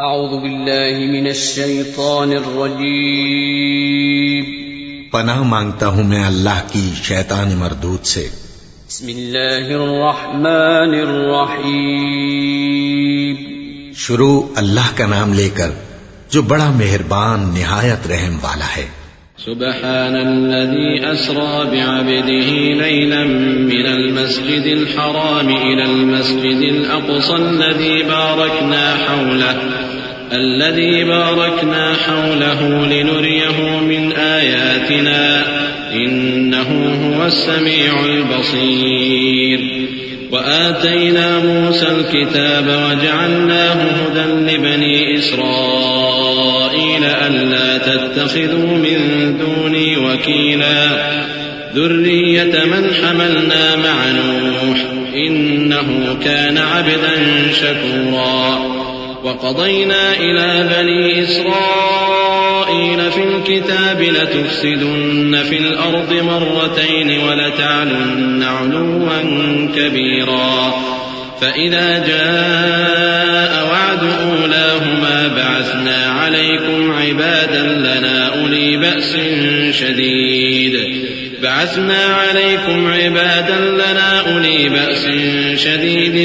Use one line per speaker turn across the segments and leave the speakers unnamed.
اعوذ باللہ من الشیطان الرجیم
پناہ مانگتا ہوں میں اللہ کی شیطان مردود سے۔
بسم اللہ الرحمن الرحیم
شروع اللہ کا نام لے کر جو بڑا مہربان نہایت رحم والا ہے۔
سبحان الذي أسرى بعبده ليلا من المسجد الحرام إلى المسجد الأقصى الذي باركنا حوله لنريه من آياتنا إنه هو السميع البصير وآتينا موسى الكتاب وجعلناه هدى لبني إسرائيل ألا تتخذوا من دوني وكيلا ذرية من حملنا مع نوح إنه كان عبدا شكورا وقضينا إلى بني إسرائيل في الكتاب لتفسدن في الأرض مرتين ولتعلن علوا كبيرا فإذا جاء وعد أولاهما بعثنا عليكم عبادا لنا أولي بأس شديد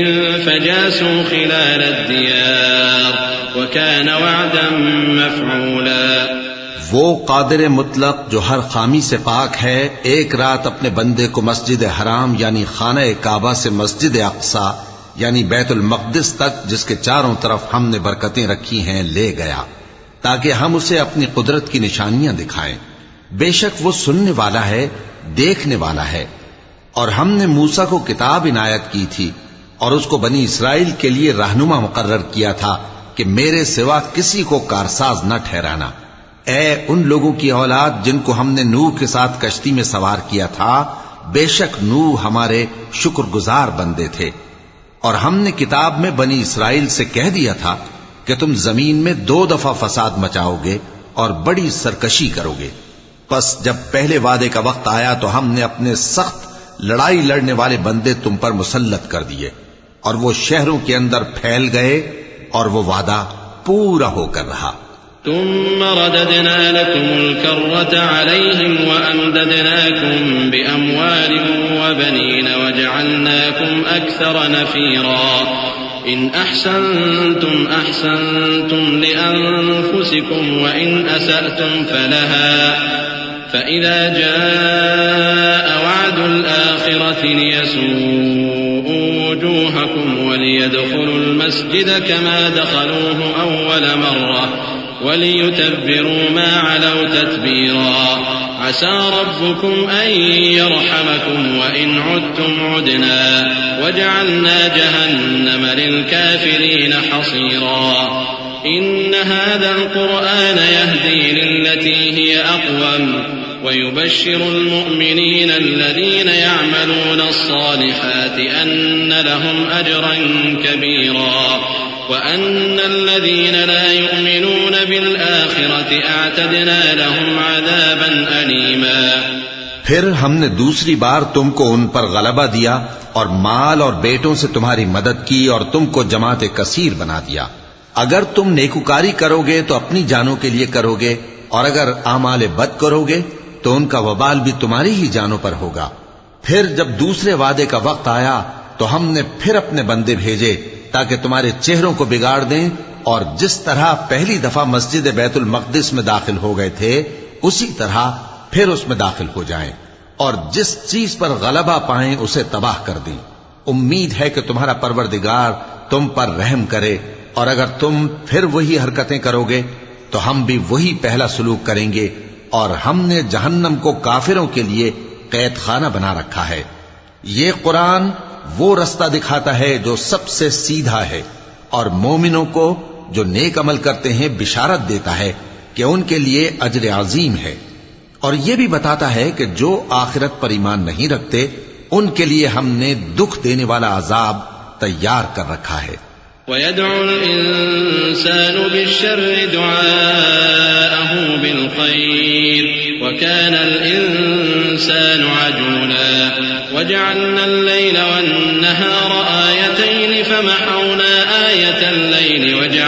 فجاسوا خلال الديار وكان وعدا مفعولا۔
وہ قادر مطلق جو ہر خامی سے پاک ہے، ایک رات اپنے بندے کو مسجد حرام یعنی خانہ کعبہ سے مسجد اقصی یعنی بیت المقدس تک، جس کے چاروں طرف ہم نے برکتیں رکھی ہیں، لے گیا تاکہ ہم اسے اپنی قدرت کی نشانیاں دکھائیں۔ بے شک وہ سننے والا ہے، دیکھنے والا ہے۔ اور ہم نے موسیٰ کو کتاب عنایت کی تھی اور اس کو بنی اسرائیل کے لیے رہنما مقرر کیا تھا کہ میرے سوا کسی کو کارساز نہ ٹھہرانا۔ اے ان لوگوں کی اولاد جن کو ہم نے نوح کے ساتھ کشتی میں سوار کیا تھا، بے شک نوح ہمارے شکر گزار بندے تھے۔ اور ہم نے کتاب میں بنی اسرائیل سے کہہ دیا تھا کہ تم زمین میں 2 دفعہ فساد مچاؤ گے اور بڑی سرکشی کرو گے۔ پس جب پہلے وعدے کا وقت آیا تو ہم نے اپنے سخت لڑائی لڑنے والے بندے تم پر مسلط کر دیے، اور وہ شہروں کے اندر پھیل گئے اور وہ وعدہ پورا ہو کر رہا۔
ثم رددنا لكم الكرة عليهم وأمددناكم بأموال وبنين وجعلناكم أكثر نفيرا إن أحسنتم أحسنتم لأنفسكم وإن أسأتم فلها فإذا جاء وعد الآخرة ليسوءوا وجوهكم وليدخلوا المسجد كما دخلوه أول مرة وليتبروا ما علوا تتبيرا عسى ربكم أن يرحمكم وإن عدتم عدنا وجعلنا جهنم للكافرين حصيرا إن هذا القرآن يهدي للتي هي أقوم ويبشر المؤمنين الذين يعملون الصالحات أن لهم أجرا كبيرا وأن الذين لا يؤمنون بالآخرة أعتدنا لهم عذابا أليما۔
پھر ہم نے دوسری بار تم کو ان پر غلبہ دیا اور مال اور بیٹوں سے تمہاری مدد کی اور تم کو جماعت کثیر بنا دیا۔ اگر تم نیکوکاری کرو گے تو اپنی جانوں کے لیے کرو گے، اور اگر اعمال بد کرو گے تو ان کا وبال بھی تمہاری ہی جانوں پر ہوگا۔ پھر جب دوسرے وعدے کا وقت آیا تو ہم نے پھر اپنے بندے بھیجے تاکہ تمہارے چہروں کو بگاڑ دیں، اور جس طرح پہلی دفعہ مسجد بیت المقدس میں داخل ہو گئے تھے اسی طرح پھر اس میں داخل ہو جائیں، اور جس چیز پر غلبہ پائیں اسے تباہ کر دیں۔ امید ہے کہ تمہارا پروردگار تم پر رحم کرے، اور اگر تم پھر وہی حرکتیں کرو گے تو ہم بھی وہی پہلا سلوک کریں گے، اور ہم نے جہنم کو کافروں کے لیے قید خانہ بنا رکھا ہے۔ یہ قرآن وہ رستہ دکھاتا ہے جو سب سے سیدھا ہے، اور مومنوں کو جو نیک عمل کرتے ہیں بشارت دیتا ہے کہ ان کے لیے اجر عظیم ہے، اور یہ بھی بتاتا ہے کہ جو آخرت پر ایمان نہیں رکھتے ان کے لیے ہم نے دکھ دینے والا عذاب تیار کر رکھا ہے۔
وَيَدْعُ الْإِنسَانُ بِالشَّرِّ دُعَاءَهُ بِالْخَيْرِ وَكَانَ الْإِنسَانُ عَجُولًا وَجَعَلْنَا اللَّيْلَ وَالنَّهَارَ آيَتَيْنِ فَمَحَوْنَا آيَةَ اللَّيْلِ وَجَعَلْنَا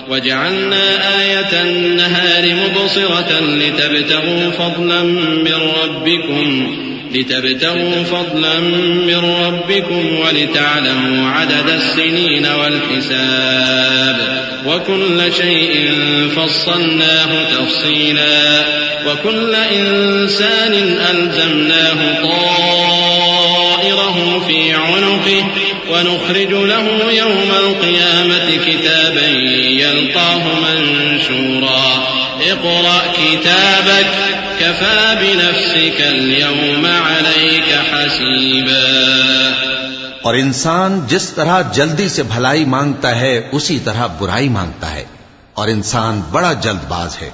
وجعلنا آية النهار مبصرة لتبتغوا فضلا من ربكم ولتعلموا عدد السنين والحساب وكل شيء فصلناه تفصيلا وكل إنسان ألزمناه طائره في عنقه ونخرج له يوم القيامة كتابا يلقاه منشورا اقرأ كتابك كفى بنفسك اليوم عليك حسيبا.
اور انسان جس طرح جلدی سے بھلائی مانگتا ہے اسی طرح برائی مانگتا ہے، اور انسان بڑا جلد باز ہے.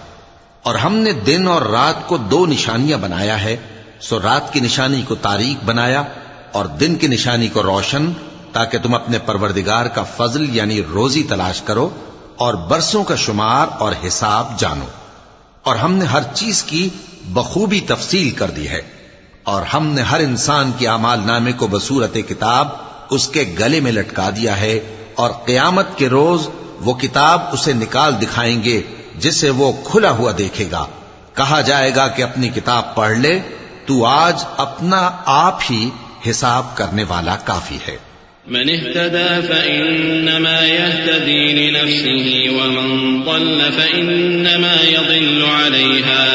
اور ہم نے دن اور رات کو 2 نشانیاں بنایا ہے، سو رات کی نشانی کو تاریک بنایا اور دن کی نشانی کو روشن، تاکہ تم اپنے پروردگار کا فضل یعنی روزی تلاش کرو اور برسوں کا شمار اور حساب جانو. اور ہم نے ہر چیز کی بخوبی تفصیل کر دی ہے، اور ہم نے ہر انسان کی اعمال نامے کو بصورت کتاب اس کے گلے میں لٹکا دیا ہے، اور قیامت کے روز وہ کتاب اسے نکال دکھائیں گے جسے وہ کھلا ہوا دیکھے گا. کہا جائے گا کہ اپنی کتاب پڑھ لے، تو آج اپنا آپ ہی حساب کرنے والا کافی ہے.
من اهتدى فإنما يهتدي لنفسه ومن ضل فإنما يضل عليها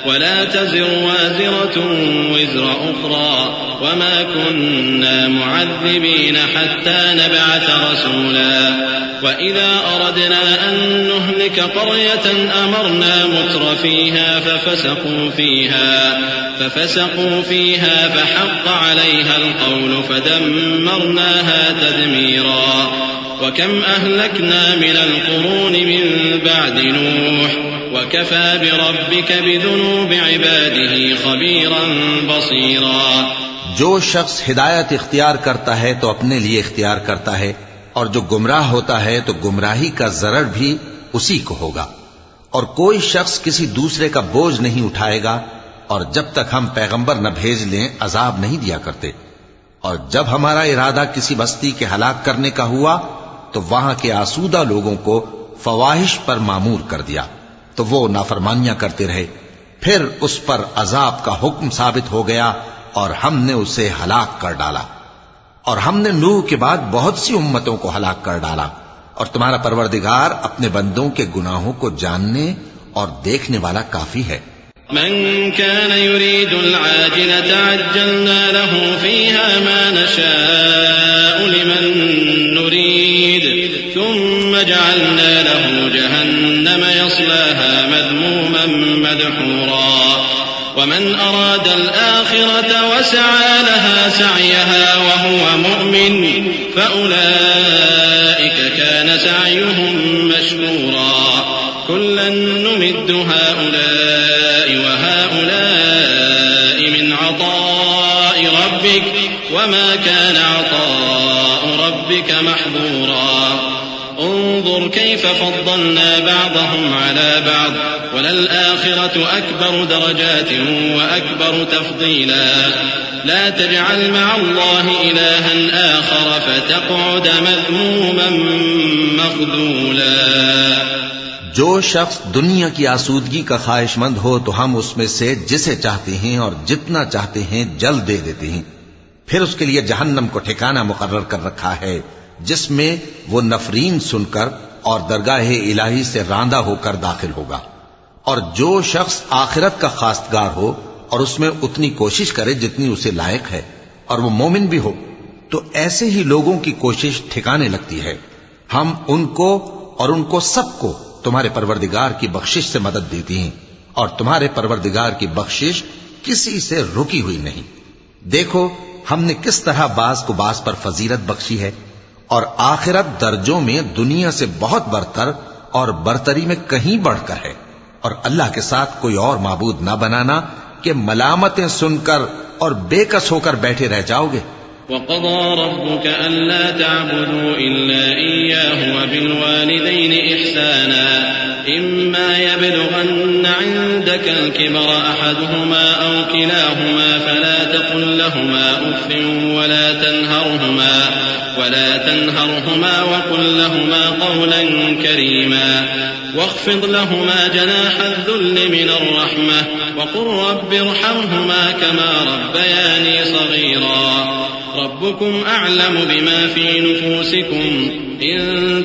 ولا تزر وازرة وزر أخرى وما كنا معذبين حتى نبعث رسولا وإذا أردنا أن نهلك قرية أمرنا متر فيها ففسقوا فيها فحق عليها القول فدمرناها تدميرا. وكم أهلكنا من القرون من بعد نوح وكفى بربك بذنوب عباده خبيرا بصيرا.
جو شخص ہدایت اختیار کرتا ہے تو اپنے لیے اختیار کرتا ہے، اور جو گمراہ ہوتا ہے تو گمراہی کا ضرر بھی اسی کو ہوگا. اور کوئی شخص کسی دوسرے کا بوجھ نہیں اٹھائے گا، اور جب تک ہم پیغمبر نہ بھیج لیں عذاب نہیں دیا کرتے. اور جب ہمارا ارادہ کسی بستی کے ہلاک کرنے کا ہوا تو وہاں کے آسودہ لوگوں کو فواحش پر معمور کر دیا، تو وہ نافرمانیاں کرتے رہے. پھر اس پر عذاب کا حکم ثابت ہو گیا اور ہم نے اسے ہلاک کر ڈالا. اور ہم نے نوح کے بعد بہت سی امتوں کو ہلاک کر ڈالا. اور تمہارا پروردگار اپنے بندوں کے گناہوں کو جاننے اور دیکھنے والا کافی ہے.
من كان يريد العاجلة عجلنا له فيها ما نشاء لمن نريد ثم جعلنا له جهنم يصلاها مذموما مدحورا. ومن أراد الآخرة وسعى لها سعيها وهو مؤمن فأولئك كان سعيهم مشكورا. كلا نمد هؤلاء وهؤلاء من عطاء ربك وما كان عطاء ربك محظورا. انظر كيف فضلنا بعضهم على بعض وللآخرة أكبر درجات وأكبر تفضيلا. لا تجعل مع الله إلها آخر فتقعد مذموما مخذولا.
جو شخص دنیا کی آسودگی کا خواہش مند ہو تو ہم اس میں سے جسے چاہتے ہیں اور جتنا چاہتے ہیں جلد دے دیتے ہیں. پھر اس کے لیے جہنم کو ٹھکانہ مقرر کر رکھا ہے جس میں وہ نفرین سن کر اور درگاہ الہی سے راندہ ہو کر داخل ہوگا. اور جو شخص آخرت کا خواستگار ہو اور اس میں اتنی کوشش کرے جتنی اسے لائق ہے اور وہ مومن بھی ہو تو ایسے ہی لوگوں کی کوشش ٹھکانے لگتی ہے. ہم ان کو اور ان کو سب کو تمہارے پروردگار کی بخشش سے مدد دیتی ہیں، اور تمہارے پروردگار کی بخشش کسی سے رکی ہوئی نہیں. دیکھو ہم نے کس طرح بعض کو بعض پر فضیلت بخشی ہے، اور آخرت درجوں میں دنیا سے بہت برتر اور برتری میں کہیں بڑھ کر ہے. اور اللہ کے ساتھ کوئی اور معبود نہ بنانا کہ ملامتیں سن کر اور بے کس ہو کر بیٹھے رہ جاؤ گے.
وقضى ربك ألا تعبدوا إلا إياه وبالوالدين إحسانا إما يبلغن عندك الكبر أحدهما أو كلاهما فلا تقل لهما أف ولا تنهرهما وقل لهما قولا كريما واخفض لهما جناح الذل من الرحمة وقل رب ارحمهما كما ربياني صغيرا ربكم أعلم بما في نفوسكم إن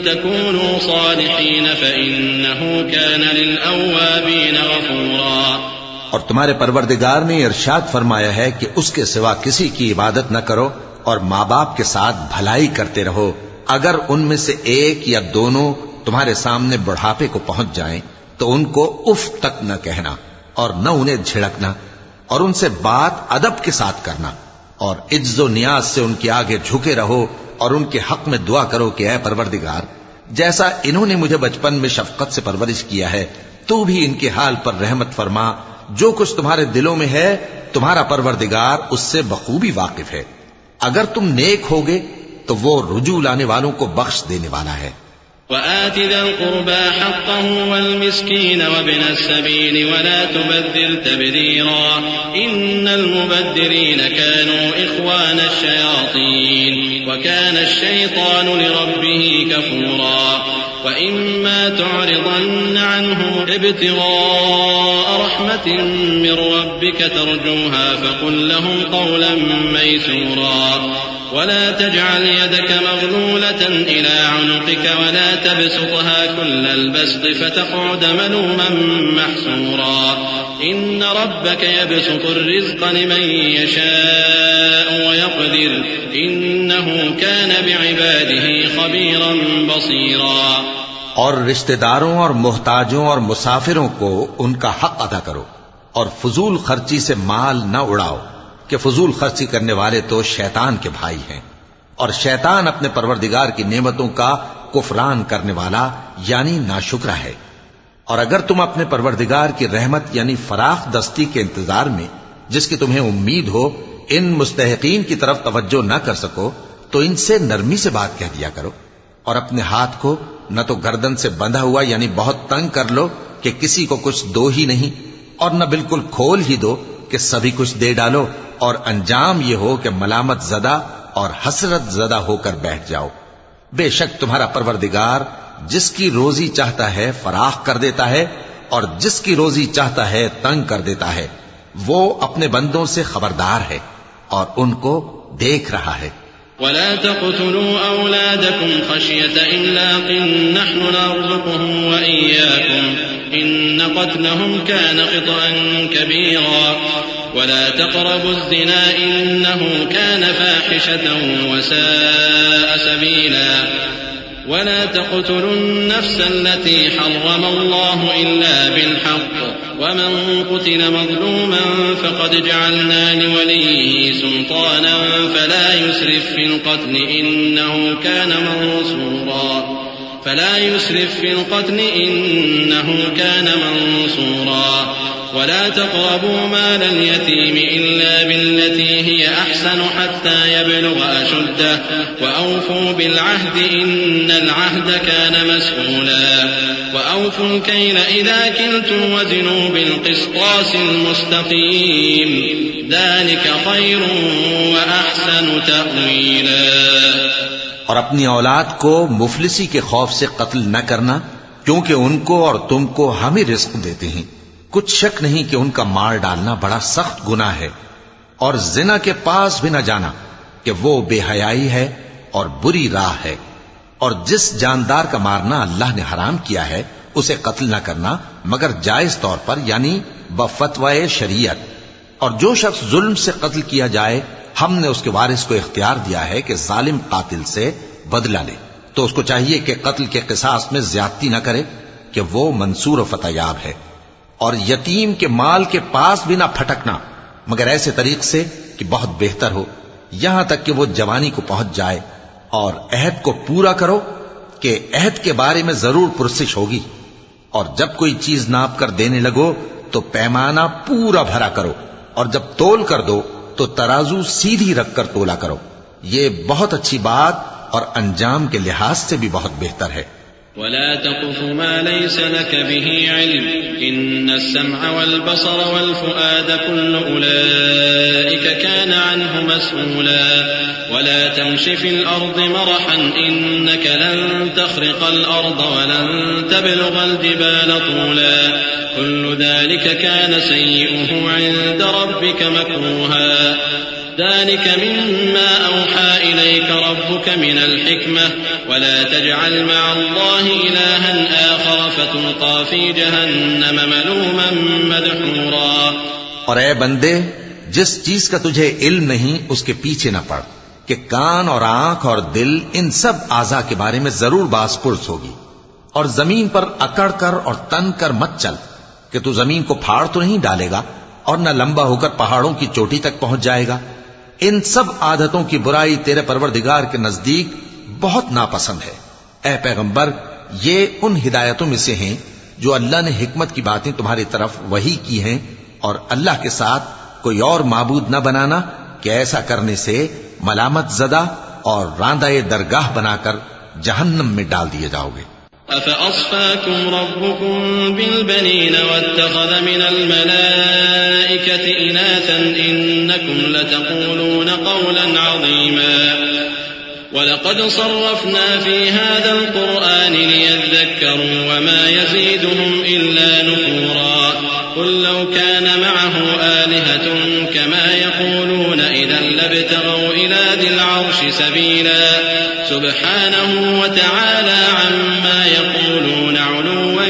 تكونوا صالحين فإنه كان للأوابين غفورا.
اور تمہارے پروردگار نے ارشاد فرمایا ہے کہ اس کے سوا کسی کی عبادت نہ کرو اور ماں باپ کے ساتھ بھلائی کرتے رہو. اگر ان میں سے ایک یا دونوں تمہارے سامنے بڑھاپے کو پہنچ جائیں تو ان کو اف تک نہ کہنا اور نہ انہیں جھڑکنا اور ان سے بات ادب کے ساتھ کرنا اور عجز و نیاز سے ان کے آگے جھکے رہو اور ان کے حق میں دعا کرو کہ اے پروردگار جیسا انہوں نے مجھے بچپن میں شفقت سے پرورش کیا ہے تو بھی ان کے حال پر رحمت فرما. جو کچھ تمہارے دلوں میں ہے تمہارا پروردگار اس سے بخوبی واقف ہے. اگر تم نیک ہوگے تو وہ رجوع لانے والوں کو بخش دینے والا ہے.
وآت ذا القربى حقه والمسكين وابن السبيل ولا تبذر تبذيرا إن المبذرين كانوا إخوان الشياطين وكان الشيطان لربه كفورا. وإما تعرضن عنهم ابتغاء رحمة من ربك ترجوها فقل لهم قولا ميسورا ولا تجعل يدك مغلولة إلى عنقك ولا تبسطها كل البسط فتقعد ملوما محسورا. إن ربك يبسط الرزق لمن يشاء ويقدر إنه كان بعباده خبيرا بصيرا.
اور رشتہ داروں اور محتاجوں اور مسافروں کو ان کا حق ادا کرو اور فضول خرچی سے مال نہ اڑاؤ کہ فضول خرچی کرنے والے تو شیطان کے بھائی ہیں اور شیطان اپنے پروردگار کی نعمتوں کا کفران کرنے والا یعنی ناشکرا ہے. اور اگر تم اپنے پروردگار کی رحمت یعنی فراخ دستی کے انتظار میں جس کی تمہیں امید ہو ان مستحقین کی طرف توجہ نہ کر سکو تو ان سے نرمی سے بات کہہ دیا کرو اور اپنے ہاتھ کو نہ تو گردن سے بندھا ہوا یعنی بہت تنگ کر لو کہ کسی کو کچھ دو ہی نہیں اور نہ بالکل کھول ہی دو کہ سبھی کچھ دے ڈالو اور انجام یہ ہو کہ ملامت زدہ اور حسرت زدہ ہو کر بیٹھ جاؤ. بے شک تمہارا پروردگار جس کی روزی چاہتا ہے فراخ کر دیتا ہے اور جس کی روزی چاہتا ہے تنگ کر دیتا ہے. وہ اپنے بندوں سے خبردار ہے اور ان کو دیکھ رہا ہے.
ولا تقتلوا أولادكم خشية إملاق نحن نرزقهم وإياكم إن قتلهم كان خطأ كبيرا ولا تقربوا الزنا إنه كان فاحشة وساء سبيلا ولا تقتلوا النفس التي حرم الله إلا بالحق ومن قتل مظلوما فقد جعلنا لوليه سلطانا فلا يسرف في القتل إنه كان منصورا ولا تقربوا مال اليتيم إلا بالتي هي أحسن حتى يبلغ أشده وأوفوا بالعهد إن العهد كان مسؤولا وأوفوا الكيل إذا كلتم وزنوا بالقسطاس المستقيم ذلك خير وأحسن تأويلا.
اور اپنی اولاد کو مفلسی کے خوف سے قتل نہ کرنا کیونکہ ان کو اور تم کو ہم ہی رزق دیتے ہیں. کچھ شک نہیں کہ ان کا مار ڈالنا بڑا سخت گناہ ہے اور زنا کے پاس بھی نہ جانا کہ وہ بے حیائی ہے اور بری راہ ہے. اور جس جاندار کا مارنا اللہ نے حرام کیا ہے اسے قتل نہ کرنا مگر جائز طور پر یعنی بفتوائے شریعت. اور جو شخص ظلم سے قتل کیا جائے ہم نے اس کے وارث کو اختیار دیا ہے کہ ظالم قاتل سے بدلہ لے تو اس کو چاہیے کہ قتل کے قصاص میں زیادتی نہ کرے کہ وہ منصور و فتح یاب ہے. اور یتیم کے مال کے پاس بھی نہ پھٹکنا مگر ایسے طریق سے کہ بہت بہتر ہو یہاں تک کہ وہ جوانی کو پہنچ جائے. اور عہد کو پورا کرو کہ عہد کے بارے میں ضرور پرسش ہوگی. اور جب کوئی چیز ناپ کر دینے لگو تو پیمانہ پورا بھرا کرو اور جب تول کر دو تو ترازو سیدھی رکھ کر تولا کرو. یہ بہت اچھی بات اور انجام کے لحاظ سے بھی بہت بہتر ہے.
ولا تقف ما ليس لك به علم إن السمع والبصر والفؤاد كل أولئك كان عنه مسؤولا ولا تمش في الأرض مرحا إنك لن تخرق الأرض ولن تبلغ الجبال طولا كل ذلك كان سيئه عند ربك مكروها ذلك مما أوحى إليك ربك من الحكمة ولا تجعل مع الله إلها آخر فتلقى في جهنم ملوما مدحورا.
اور اے بندے جس چیز کا تجھے علم نہیں اس کے پیچھے نہ پڑ کہ کان اور آنکھ اور دل ان سب اعضاء کے بارے میں ضرور باز پرس ہوگی. اور زمین پر اکڑ کر اور تن کر مت چل کہ تو زمین کو پھاڑ تو نہیں ڈالے گا اور نہ لمبا ہو کر پہاڑوں کی چوٹی تک پہنچ جائے گا. ان سب عادتوں کی برائی تیرے پروردگار کے نزدیک بہت ناپسند ہے. اے پیغمبر یہ ان ہدایتوں میں سے ہیں جو اللہ نے حکمت کی باتیں تمہاری طرف وحی کی ہیں اور اللہ کے ساتھ کوئی اور معبود نہ بنانا کہ ایسا کرنے سے ملامت زدہ اور راندہ درگاہ بنا کر جہنم میں ڈال دیے جاؤ گے.
أفأصفاكم ربكم بالبنين واتخذ من الملائكة إناثا إنكم لتقولون قولا عظيما ولقد صرفنا في هذا القرآن ليذكروا وما يزيدهم إلا نفورا قل لو كان معه آلهة كما يقولون إذا لابتغوا إلى ذي العرش سبيلا سبحانه وتعالى عما يقولون علوا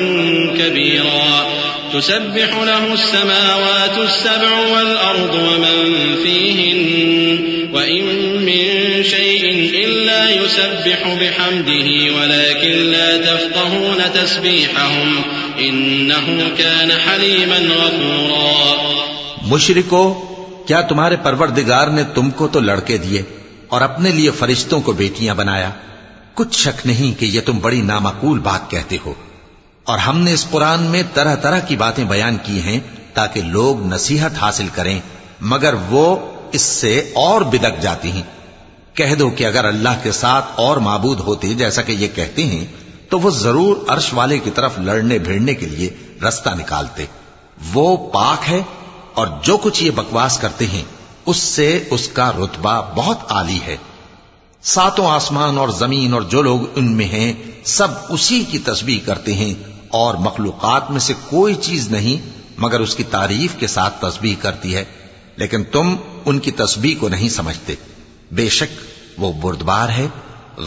كبيرا تسبح له السماوات السبع والأرض ومن فيهن وإن من شيء إلا يسبح بحمده ولكن لا تفقهون تسبيحهم إنه كان حليما غفورا.
مشرکو کیا تمہارے پروردگار نے تم کو تو لڑکے دیے اور اپنے لیے فرشتوں کو بیٹیاں بنایا؟ کچھ شک نہیں کہ یہ تم بڑی نامعقول بات کہتے ہو. اور ہم نے اس قرآن میں طرح طرح کی باتیں بیان کی ہیں تاکہ لوگ نصیحت حاصل کریں مگر وہ اس سے اور بدک جاتی ہیں. کہہ دو کہ اگر اللہ کے ساتھ اور معبود ہوتے جیسا کہ یہ کہتے ہیں تو وہ ضرور عرش والے کی طرف لڑنے بھیڑنے کے لیے رستہ نکالتے. وہ پاک ہے اور جو کچھ یہ بکواس کرتے ہیں اس سے اس کا رتبہ بہت عالی ہے. ساتوں آسمان اور زمین اور جو لوگ ان میں ہیں سب اسی کی تسبیح کرتے ہیں اور مخلوقات میں سے کوئی چیز نہیں مگر اس کی تعریف کے ساتھ تسبیح کرتی ہے لیکن تم ان کی تسبیح کو نہیں سمجھتے. بے شک وہ بردبار ہے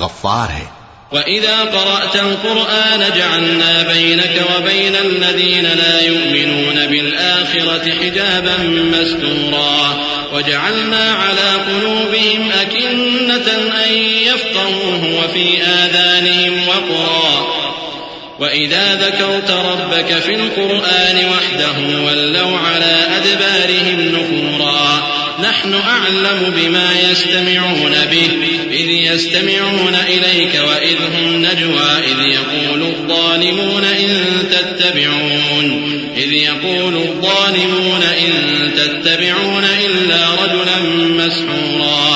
غفار ہے.
وَإِذَا قَرَأْتَ الْقُرْآنَ جَعَلْنَا بَيْنَكَ وَبَيْنَ الَّذِينَ لَا يُؤْمِنُونَ بِالْآخِرَةِ حِجَابًا مَسْتُورًا وَجَعَلْنَا عَلَى قُلُوبِهِمْ أَكِنَّةً أَن يَفْقَهُوهُ وَفِي آذَانِهِمْ وَقْرًا وَإِذَا ذَكَرْتَ رَبَّكَ فِي الْقُرْآنِ وَحْدَهُ وَلَّوْا عَلَى أَدْبَارِهِمْ نُفُورًا نحن أعلم بما يستمعون به إذ يستمعون إليك وإذ هم نجوى إذ يقول الظالمون إن تتبعون إلا رجلا مسحورا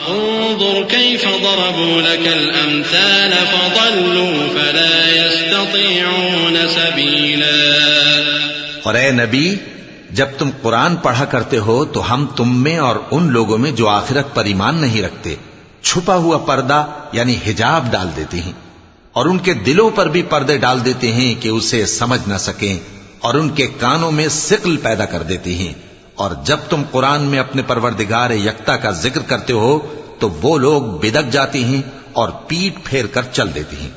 انظر كيف ضربوا لك الأمثال فضلوا فلا يستطيعون سبيلا.
اور اے نبی جب تم قرآن پڑھا کرتے ہو تو ہم تم میں اور ان لوگوں میں جو آخرت پر ایمان نہیں رکھتے چھپا ہوا پردہ یعنی حجاب ڈال دیتے ہیں اور ان کے دلوں پر بھی پردے ڈال دیتے ہیں کہ اسے سمجھ نہ سکیں اور ان کے کانوں میں ثقل پیدا کر دیتے ہیں. اور جب تم قرآن میں اپنے پروردگار یکتا کا ذکر کرتے ہو تو وہ لوگ بدک جاتے ہیں اور پیٹ پھیر کر چل دیتے ہیں.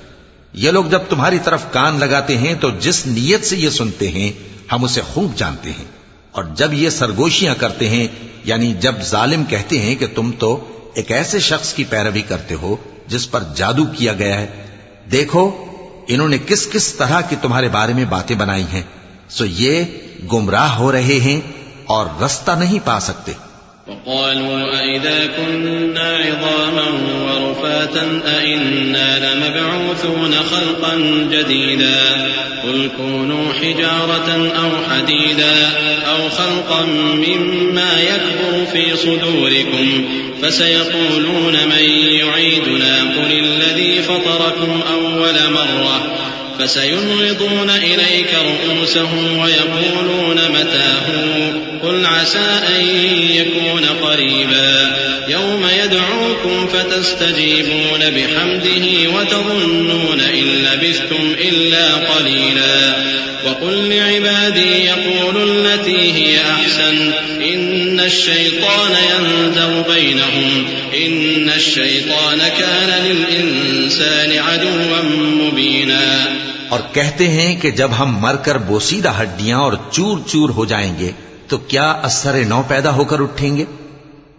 یہ لوگ جب تمہاری طرف کان لگاتے ہیں تو جس نیت سے یہ سنتے ہیں ہم اسے خوب جانتے ہیں. اور جب یہ سرگوشیاں کرتے ہیں یعنی جب ظالم کہتے ہیں کہ تم تو ایک ایسے شخص کی پیروی کرتے ہو جس پر جادو کیا گیا ہے دیکھو انہوں نے کس کس طرح کی تمہارے بارے میں باتیں بنائی ہیں سو یہ گمراہ ہو رہے ہیں اور رستہ نہیں پا سکتے.
وقالوا أئذا كنا عظاما ورفاتا أئنا لمبعوثون خلقا جديدا قل كونوا حجارة أو حديدا أو خلقا مما يكبر في صدوركم فسيقولون من يعيدنا قل الذي فطركم أول مرة فسينغضون إليك رؤوسهم ويقولون متى هو قل عسى أن يكون قريبا يوم يدعوكم فتستجيبون بحمده وتظنون إن لبثتم إلا قليلا وقل لعبادي يقولوا التي هي أحسن إن الشيطان ينزغ بينهم إن الشيطان كان للإنسان عدوا مبينا.
اور کہتے ہیں کہ جب ہم مر کر بوسیدہ ہڈیاں اور چور چور ہو جائیں گے تو کیا اثر نو پیدا ہو کر اٹھیں گے؟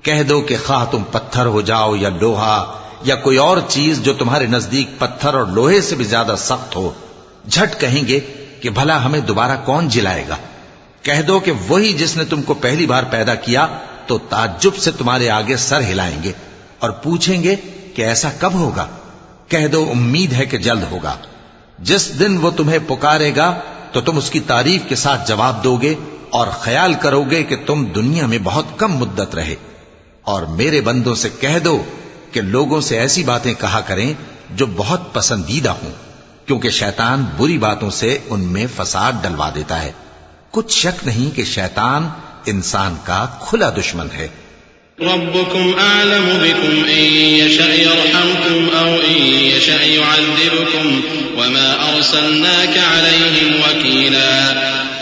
کہہ دو کہ خواہ تم پتھر ہو جاؤ یا لوہا یا کوئی اور چیز جو تمہارے نزدیک پتھر اور لوہے سے بھی زیادہ سخت ہو، جھٹ کہیں گے کہ بھلا ہمیں دوبارہ کون جلائے گا؟ کہہ دو کہ وہی جس نے تم کو پہلی بار پیدا کیا تو تعجب سے تمہارے آگے سر ہلائیں گے اور پوچھیں گے کہ ایسا کب ہوگا؟ کہہ دو امید ہے کہ جلد ہوگا. جس دن وہ تمہیں پکارے گا تو تم اس کی تعریف کے ساتھ جواب دو گے اور خیال کرو گے کہ تم دنیا میں بہت کم مدت رہے. اور میرے بندوں سے کہہ دو کہ لوگوں سے ایسی باتیں کہا کریں جو بہت پسندیدہ ہوں، کیونکہ شیطان بری باتوں سے ان میں فساد ڈلوا دیتا ہے. کچھ شک نہیں کہ شیطان انسان کا کھلا دشمن ہے.
ربكم أعلم بكم إن يشأ يرحمكم أو إن يشأ يعذبكم وما أرسلناك عليهم وكيلا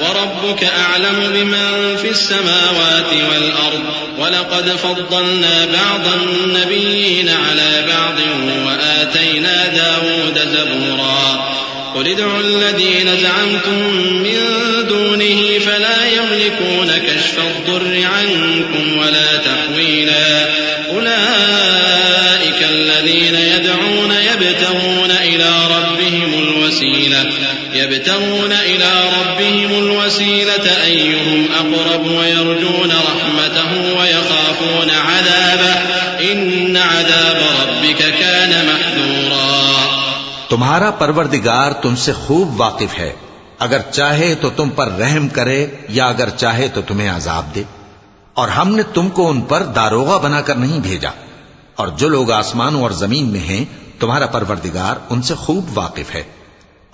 وربك أعلم بمن في السماوات والأرض ولقد فضلنا بعض النبيين على بعض وآتينا داود زبورا قل ادعوا الذين زعمتم من دونه فلا يملكون كشف الضر عنكم ولا تحويلا أولئك الذين يدعون يبتغون إلى ربهم الوسيلة أيهم أقرب ويرجون رحمته ويخافون عذابه إن عذاب ربك كان محذورا.
تمہارا پروردگار تم سے خوب واقف ہے، اگر چاہے تو تم پر رحم کرے یا اگر چاہے تو تمہیں عذاب دے. اور ہم نے تم کو ان پر داروغہ بنا کر نہیں بھیجا، اور جو لوگ آسمانوں اور زمین میں ہیں تمہارا پروردگار ان سے خوب واقف ہے.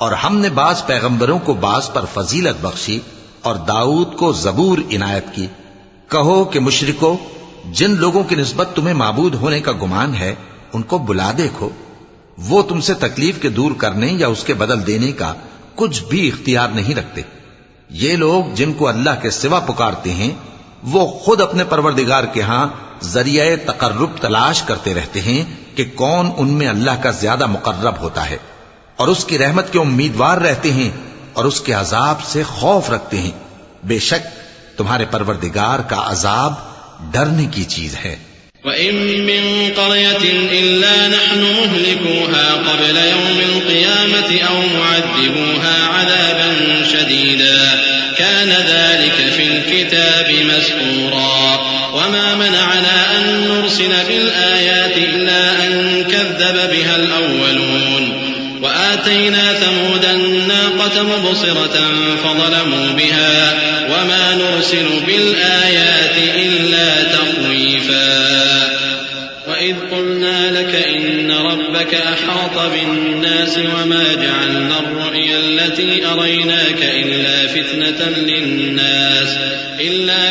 اور ہم نے بعض پیغمبروں کو بعض پر فضیلت بخشی اور داؤد کو زبور عنایت کی. کہو کہ مشرکو، جن لوگوں کی نسبت تمہیں معبود ہونے کا گمان ہے ان کو بلا دیکھو، وہ تم سے تکلیف کے دور کرنے یا اس کے بدل دینے کا کچھ بھی اختیار نہیں رکھتے. یہ لوگ جن کو اللہ کے سوا پکارتے ہیں وہ خود اپنے پروردگار کے ہاں ذریعہ تقرب تلاش کرتے رہتے ہیں کہ کون ان میں اللہ کا زیادہ مقرب ہوتا ہے، اور اس کی رحمت کے امیدوار رہتے ہیں اور اس کے عذاب سے خوف رکھتے ہیں. بے شک تمہارے پروردگار کا عذاب ڈرنے کی چیز ہے.
وَإِن مِّن قَرْيَةٍ إِلَّا نَحْنُ مُهْلِكُوهَا قَبْلَ يَوْمِ الْقِيَامَةِ أَوْ مُعَذِّبُوهَا عَذَابًا شَدِيدًا كَانَ ذَلِكَ فِي الْكِتَابِ مَسْطُورًا وَمَا مَنَعَنَا أَن نُّرْسِلَ بِالْآيَاتِ إِلَّا أَن كَذَّبَ بِهَا الْأَوَّلُونَ وَآتَيْنَا ثَمُودَ النَّاقَةَ مُبْصِرَةً فَظَلَمُوا بِهَا وَمَا نُرْسِلُ بِالْآيَاتِ إِلَّا تَخْوِيفًا. وَإِذْ قُلْنَا لَكَ إِنَّ رَبَّكَ أَحَاطَ بِالنَّاسِ وَمَا جَعَلْنَا الرُّؤْيَا الَّتِي أَرَيْنَاكَ إِلَّا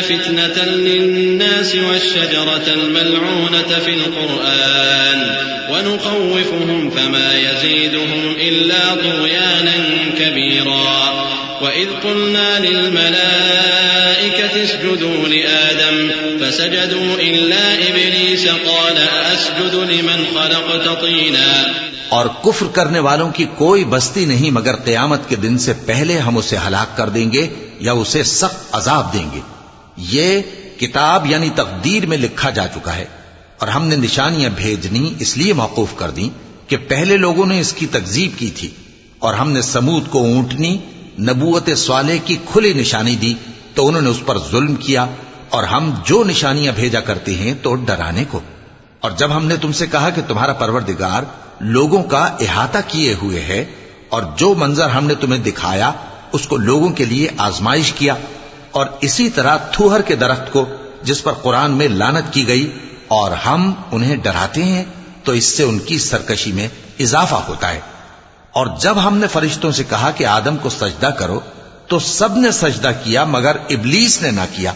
فِتْنَةً لِلنَّاسِ وَالشَّجَرَةَ الْمَلْعُونَةَ فِي الْقُرْآنِ وَنُخَوِّفُهُمْ فَمَا يَزِيدُهُمْ إِلَّا طُغْيَانًا كَبِيرًا. وَإِذْ قُلْنَا لِلْمَلَائِكَةِ اسْجُدُوا لِآدَمَ فَسَجَدُوا إِلَّا إِبْلِيسَ قَالَ أَسْجُدُ لِمَنْ خَلَقْتَ طِينًا.
اور کفر کرنے والوں کی کوئی بستی نہیں مگر قیامت کے دن سے پہلے ہم اسے ہلاک کر دیں گے یا اسے سخت عذاب دیں گے. یہ کتاب یعنی تقدیر میں لکھا جا چکا ہے، اور ہم نے نشانیاں بھیجنی اس لیے موقوف کر دیں کہ پہلے لوگوں نے اس کی تکذیب کی تھی. اور ہم نے سمود کو اونٹنی نبوت صالح کی کھلی نشانی دی تو انہوں نے اس پر ظلم کیا، اور ہم جو نشانیاں بھیجا کرتے ہیں تو ڈرانے کو. اور جب ہم نے تم سے کہا کہ تمہارا پروردگار لوگوں کا احاطہ کیے ہوئے ہے اور جو منظر ہم نے تمہیں دکھایا اس کو لوگوں کے لیے آزمائش کیا، اور اسی طرح تھوہر کے درخت کو جس پر قرآن میں لعنت کی گئی، اور ہم انہیں ڈراتے ہیں تو اس سے ان کی سرکشی میں اضافہ ہوتا ہے. اور جب ہم نے فرشتوں سے کہا کہ آدم کو سجدہ کرو تو سب نے سجدہ کیا مگر ابلیس نے نہ کیا.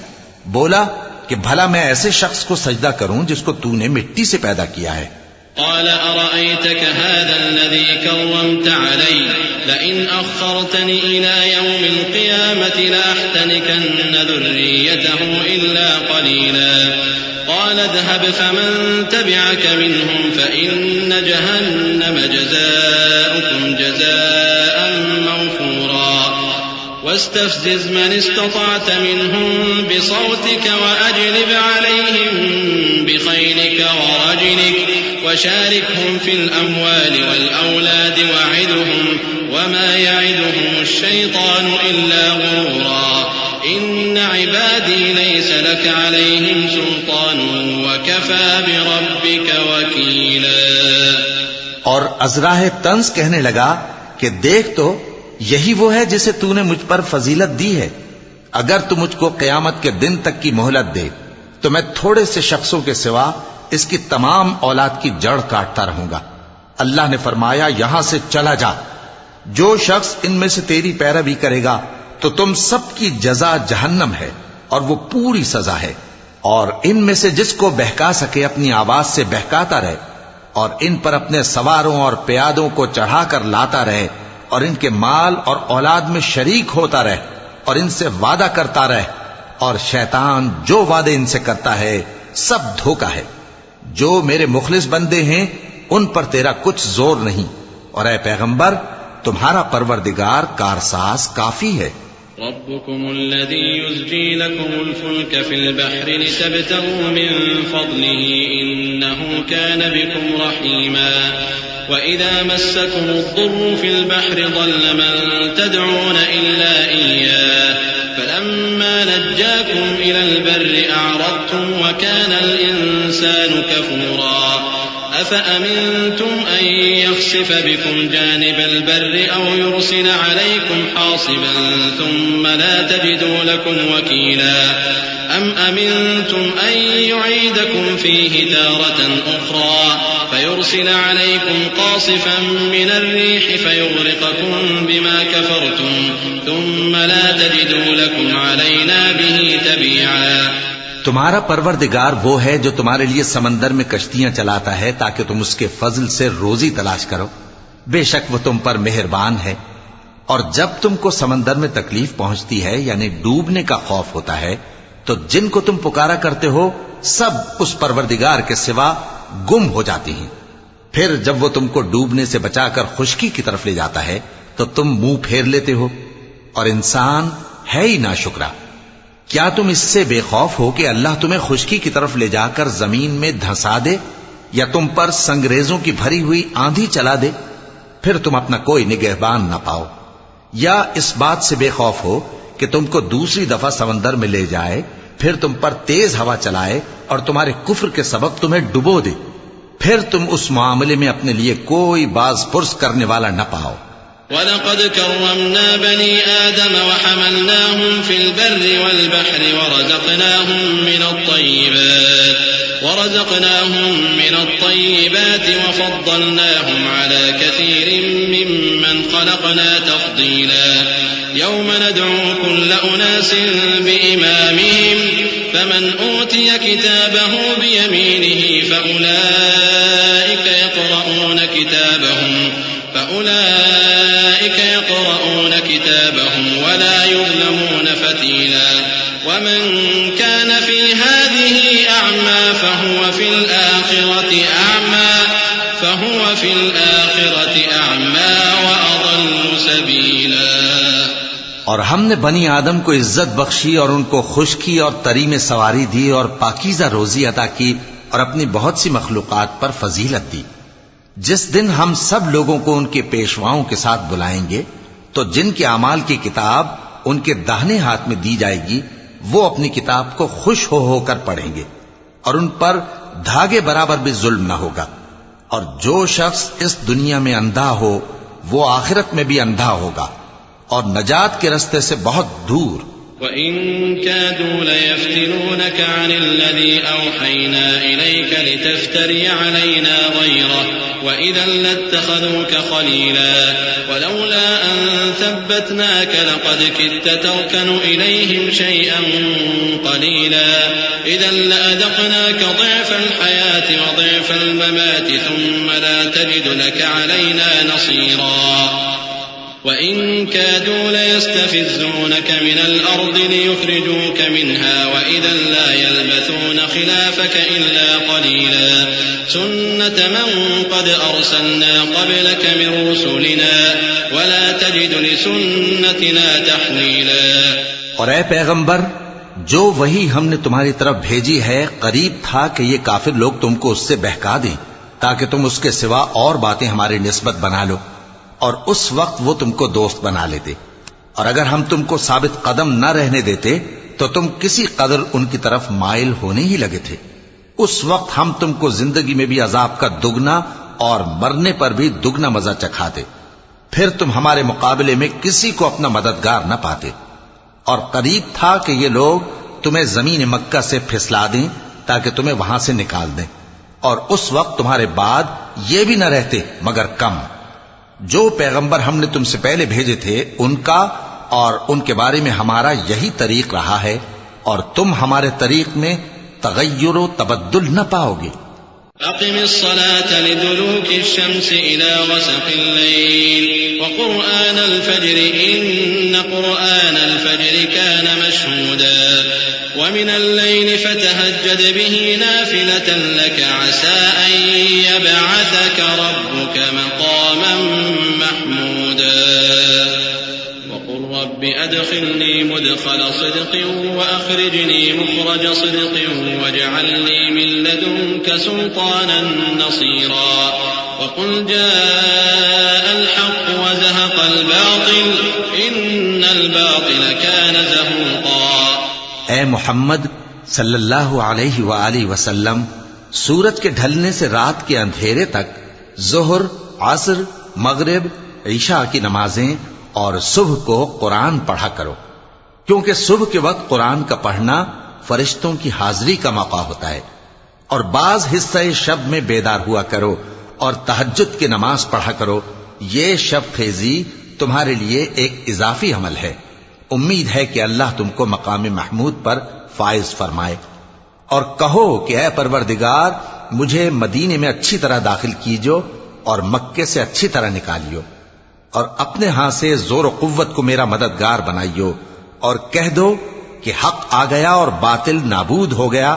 بولا کہ بھلا میں ایسے شخص کو سجدہ کروں جس کو تو نے مٹی سے پیدا کیا ہے.
قال أرأيتك هذا الذي كرمت علي لئن أخرتني إلى يوم القيامة لأحتنكن ذريته إلا قليلا. قال اذهب فمن تبعك منهم فإن جهنم جزاؤكم جزاء موفورا. واستفزز من استطعت منهم بصوتك وأجلب عليهم بخيلك ورجلك وشاركهم في الأموال والأولاد وعدهم وما يعدهم الشيطان إلا غرورا. إن عبادي ليس لك عليهم سلطان وكفى بربك وكيلا.
اور ازراہ طنز کہنے لگا کہ دیکھ تو یہی وہ ہے جسے تو نے مجھ پر فضیلت دی ہے. اگر تو مجھ کو قیامت کے دن تک کی مہلت دے تو میں تھوڑے سے شخصوں کے سوا اس کی تمام اولاد کی جڑ کاٹتا رہوں گا. اللہ نے فرمایا یہاں سے چلا جا. جو شخص ان میں سے تیری پیروی کرے گا تو تم سب کی جزا جہنم ہے اور وہ پوری سزا ہے. اور ان میں سے جس کو بہکا سکے اپنی آواز سے بہکاتا رہے اور ان پر اپنے سواروں اور پیادوں کو چڑھا کر لاتا رہے اور ان کے مال اور اولاد میں شریک ہوتا رہے اور ان سے وعدہ کرتا رہے. اور شیطان جو وعدے ان سے کرتا ہے سب دھوکا ہے. جو میرے مخلص بندے ہیں ان پر تیرا کچھ زور نہیں، اور اے پیغمبر تمہارا پروردگار کارساز کافی ہے.
ربكم الذي يزجي لكم الفلك في البحر لتبتغوا من فضله إنه كان بكم رحيما. وإذا مسكم الضر في البحر ضل من تدعون إلا إياه فلما نجاكم إلى البر أعرضتم وكان الإنسان كفورا. أفأمنتم أن يخسف بكم جانب البر أو يرسل عليكم حاصبا ثم لا تجدوا لكم وكيلا. أم أمنتم أن يعيدكم فيه تارة أخرى فيرسل عليكم قاصفا من الريح فيغرقكم بما كفرتم ثم لا تجدوا لكم علينا به تبيعا.
تمہارا پروردگار وہ ہے جو تمہارے لیے سمندر میں کشتیاں چلاتا ہے تاکہ تم اس کے فضل سے روزی تلاش کرو. بے شک وہ تم پر مہربان ہے. اور جب تم کو سمندر میں تکلیف پہنچتی ہے یعنی ڈوبنے کا خوف ہوتا ہے تو جن کو تم پکارا کرتے ہو سب اس پروردگار کے سوا گم ہو جاتی ہیں. پھر جب وہ تم کو ڈوبنے سے بچا کر خشکی کی طرف لے جاتا ہے تو تم منہ پھیر لیتے ہو. اور انسان ہے ہی ناشکرا. کیا تم اس سے بے خوف ہو کہ اللہ تمہیں خشکی کی طرف لے جا کر زمین میں دھنسا دے یا تم پر سنگریزوں کی بھری ہوئی آندھی چلا دے پھر تم اپنا کوئی نگہبان نہ پاؤ؟ یا اس بات سے بے خوف ہو کہ تم کو دوسری دفعہ سمندر میں لے جائے پھر تم پر تیز ہوا چلائے اور تمہارے کفر کے سبب تمہیں ڈبو دے پھر تم اس معاملے میں اپنے لیے کوئی باز پرس کرنے والا نہ پاؤ.
وَلَقَدْ كَرَّمْنَا بَنِي آدَمَ وَحَمَلْنَاهُمْ فِي الْبَرِّ وَالْبَحْرِ ورزقناهم من الطيبات وفضلناهم على كثير ممن خلقنا تفضيلا. يوم ندعو كل أناس بإمامهم فمن أوتي كتابه بيمينه فأولئك يقرؤون كتابهم ولا يظلمون فتيلا. ومن كان في هذه أعمى فهو في الآخرة أعمى وأضل سبيلا.
اور ہم نے بنی آدم کو عزت بخشی اور ان کو خشکی اور تری میں سواری دی اور پاکیزہ روزی عطا کی اور اپنی بہت سی مخلوقات پر فضیلت دی. جس دن ہم سب لوگوں کو ان کے پیشواؤں کے ساتھ بلائیں گے تو جن کے اعمال کی کتاب ان کے داہنے ہاتھ میں دی جائے گی وہ اپنی کتاب کو خوش ہو کر پڑھیں گے اور ان پر دھاگے برابر بھی ظلم نہ ہوگا، اور جو شخص اس دنیا میں اندھا ہو وہ آخرت میں بھی اندھا ہوگا اور نجات کے رستے سے بہت دور۔
وَإِن كَادُوا لَيَفْتِنُونَكَ عَنِ الَّذِي أَوْحَيْنَا إِلَيْكَ لِتَفْتَرِيَ عَلَيْنَا غَيْرَهُ وَإِذًا لَّاتَّخَذُوكَ خَلِيلًا وَلَوْلَا أَن ثَبَّتْنَاكَ لَقَدْ كِدتَّ تَرْكَنُ إِلَيْهِمْ شَيْئًا قَلِيلًا إِذًا لَّأَذَقْنَاكَ ضِعْفَ الْحَيَاةِ وَضِعْفَ الْمَمَاتِ ثُمَّ لَا تَجِدُ لَكَ عَلَيْنَا نَصِيرًا وَإِن كَادُوا لَيَسْتَفِزُّونَكَ مِنَ الْأَرْضِ لِيُخْرِجُوكَ مِنْهَا وَإِذًا لَّا يَلْبَثُونَ خِلَافَكَ إِلَّا قَلِيلًا سُنَّةَ مَن قَدْ أَرْسَلْنَا قَبْلَكَ مِن رُّسُلِنَا وَلَا تَجِدُ لِسُنَّتِنَا تَحْوِيلًا۔
اور اے پیغمبر، جو وہی ہم نے تمہاری طرف بھیجی ہے قریب تھا کہ یہ کافر لوگ تم کو اس سے بہکا دیں تاکہ تم اس کے سوا اور باتیں ہماری نسبت بنا لو، اور اس وقت وہ تم کو دوست بنا لیتے، اور اگر ہم تم کو ثابت قدم نہ رہنے دیتے تو تم کسی قدر ان کی طرف مائل ہونے ہی لگے تھے۔ اس وقت ہم تم کو زندگی میں بھی عذاب کا دگنا اور مرنے پر بھی دگنا مزہ چکھاتے، پھر تم ہمارے مقابلے میں کسی کو اپنا مددگار نہ پاتے، اور قریب تھا کہ یہ لوگ تمہیں زمین مکہ سے پھسلا دیں تاکہ تمہیں وہاں سے نکال دیں، اور اس وقت تمہارے بعد یہ بھی نہ رہتے مگر کم۔ جو پیغمبر ہم نے تم سے پہلے بھیجے تھے ان کا اور ان کے بارے میں ہمارا یہی طریق رہا ہے، اور تم ہمارے طریق میں تغیر و تبدل نہ پاؤ گے۔
أقم الصلاة لدلوك الشمس إلى غسق الليل وقرآن الفجر إن قرآن الفجر كان مشهودا ومن الليل فتهجد به نافلة لك عسى أن يبعثك ربك مقاما محمودا وقل رب أدخلني مدخل صدق وأخرجني مخرج صدق واجعل لي من لدنك سلطانا نصيرا وقل جاء الحق وزهق الباطل إن الباطل كان زهوقا۔
اے محمد صلی اللہ علیہ وآلہ وسلم، سورج کے ڈھلنے سے رات کے اندھیرے تک ظہر، عصر، مغرب، عشاء کی نمازیں اور صبح کو قرآن پڑھا کرو، کیونکہ صبح کے وقت قرآن کا پڑھنا فرشتوں کی حاضری کا موقع ہوتا ہے، اور بعض حصہ شب میں بیدار ہوا کرو اور تہجد کی نماز پڑھا کرو، یہ شب خیزی تمہارے لیے ایک اضافی عمل ہے۔ امید ہے کہ اللہ تم کو مقام محمود پر فائز فرمائے۔ اور کہو کہ اے پروردگار، مجھے مدینے میں اچھی طرح داخل کیجو اور مکے سے اچھی طرح نکالیو، اور اپنے ہاں سے زور و قوت کو میرا مددگار بنائیو، اور کہہ دو کہ حق آ گیا اور باطل نابود ہو گیا،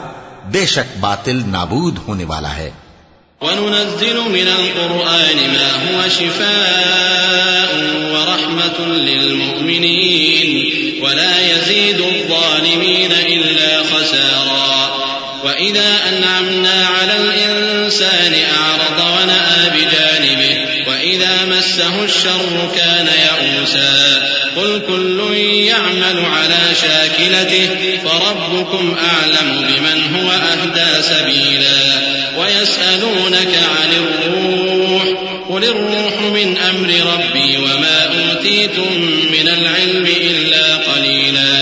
بے شک باطل نابود ہونے والا ہے۔
وَنُنَزِّلُ مِنَ الْقُرْآنِ مَا هُوَ شِفَاءٌ وَرَحْمَةٌ لِّلْمُؤْمِنِينَ وَلَا يَزِيدُ الظَّالِمِينَ إِلَّا خَسَارًا وَإِذَا أَنْعَمْنَا عَلَى الْإِنسَانِ أَعْرَضَ وَنَأَىٰ بِجَانِبِهِ وَإِذَا مَسَّهُ الشَّرُّ كَانَ يَئُوسًا قُلْ كُلٌّ يَعْمَلُ عَلَى شَاكِلَتِهِ فَرَبُّكُمْ أَعْلَمُ بِمَنْ هُوَ أَهْدَىٰ سَبِيلًا وَيَسْأَلُونَكَ عَنِ الرُّوحِ قُلِ الرُّوحُ مِنْ أَمْرِ رَبِّي وَمَا أُوتِيتُم مِّنَ الْعِلْمِ إِلَّا قَلِيلًا